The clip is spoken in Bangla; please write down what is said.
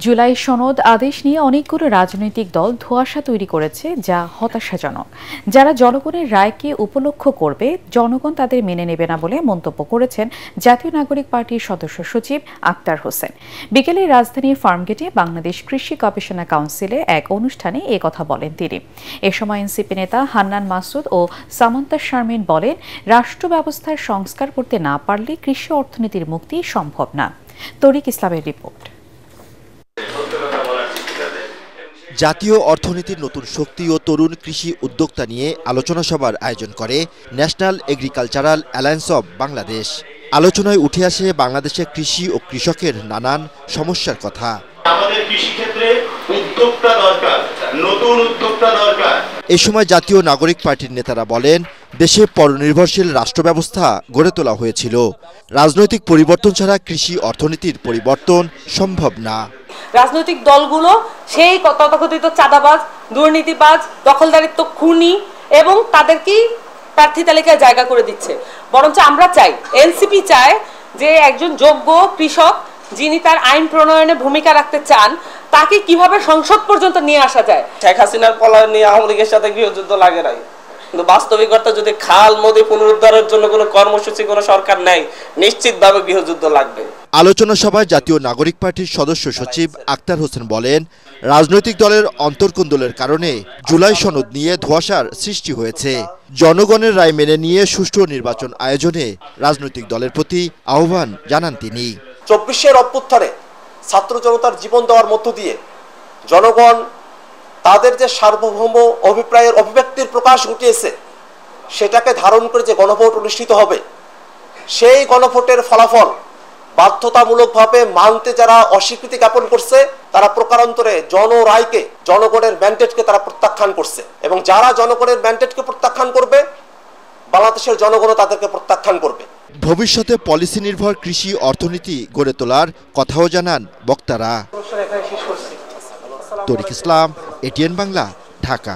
জুলাই সনদ আদেশ নিয়ে অনেকগুলো রাজনৈতিক দল ধোঁয়াশা তৈরি করেছে, যা হতাশাজনক। যারা জনগণের রায়কে উপলক্ষ করবে, জনগণ তাদের মেনে নেবে না বলে মন্তব্য করেছেন জাতীয় নাগরিক পার্টির সদস্য সচিব আক্তার হোসেন। বিকেলে রাজধানীর ফার্মগেটে বাংলাদেশ কৃষি গবেষণা কাউন্সিলে এক অনুষ্ঠানে এ কথা বলেন তিনি। এ সময় এনসিপি নেতা হান্নান মাসুদ ও সামান্তা শারমিন বলেন, রাষ্ট্র ব্যবস্থার সংস্কার করতে না পারলে কৃষি অর্থনীতির মুক্তি সম্ভব না। তরিক ইসলামের রিপোর্ট। জাতীয় অর্থনীতির নতুন শক্তি ও তরুণ কৃষি উদ্যোক্তা নিয়ে আলোচনা সভার আয়োজন করে national agricultural alliance of Bangladesh. আলোচনায় উঠে আসে বাংলাদেশের কৃষি ও কৃষকের নানান সমস্যার কথা। আমাদের কৃষি ক্ষেত্রে উদ্যোক্তা দরকার, নতুন উদ্যোক্তা দরকার। এই সময় জাতীয় নাগরিক পার্টির নেতারা বলেন, দেশে পরনির্ভরশীল রাষ্ট্র ব্যবস্থা গড়ে তোলা হয়েছিল। রাজনৈতিক পরিবর্তন ছাড়া কৃষি অর্থনীতির পরিবর্তন সম্ভব না। রাজনৈতিক দলগুলো সেই তথাকথিত চাঁদাবাজ, দুর্নীতিবাজ, দখলদারিত্ব, খুনি এবং তাদেরকেই প্রার্থী তালিকায় জায়গা করে দিচ্ছে। বরঞ্চ আমরা চাই, এনসিপি চায় যে একজন যোগ্য কৃষক যিনি তার আইন প্রণয়নে ভূমিকা রাখতে চান, তাকে কিভাবে সংসদ পর্যন্ত নিয়ে আসা যায়। শেখ হাসিনার পলায়ন নিয়ে আওয়ামী লীগের সাথে গৃহযুদ্ধ লাগে নাই, কিন্তু বাস্তবিকতা যদি খাল নদী পুনরুদ্ধারের জন্য কোনো কর্মসূচি কোনো সরকার নেয়, নিশ্চিতভাবে গৃহযুদ্ধ লাগবে। আলোচনা সভায় জাতীয় নাগরিক পার্টির সদস্য সচিব আক্তার হোসেন বলেন, রাজনৈতিক দলের অন্তর্কোন্দলের কারণে জুলাই সনদ নিয়ে ধোঁয়াশার সৃষ্টি হয়েছে। জনগণের রায় মেনে নিয়ে সুষ্ঠু নির্বাচন আয়োজনে রাজনৈতিক দলের প্রতি আহ্বান জানান তিনি। ২৪শের অভ্যুত্থানে ছাত্র জনতার জীবন দেওয়ার মধ্য দিয়ে জনগণ তাদের যে সার্বভৌম অভিপ্রায়ের অভিব্যক্তির প্রকাশ ঘটিয়েছে, সেটাকে ধারণ করে যে গণভোট অনুষ্ঠিত হবে, সেই গণভোটের ফলাফল বাধ্যতামূলকভাবে মানতে যারা অস্বীকৃতি জ্ঞাপন করছে, তারা প্রকারান্তরে জনরায়কে, জনগণের ম্যান্ডেটকে তারা প্রত্যাখ্যান করছে। এবং যারা জনগণের ম্যান্ডেটকে প্রত্যাখ্যান করবে, বাংলাদেশের জনগণও তাদেরকে প্রত্যাখ্যান করবে। ভবিষ্যতে পলিসি নির্ভর কৃষি অর্থনীতি গড়ে তোলার কথাও জানান বক্তারা। তরিক ইসলাম, এটিএন বাংলা, ঢাকা।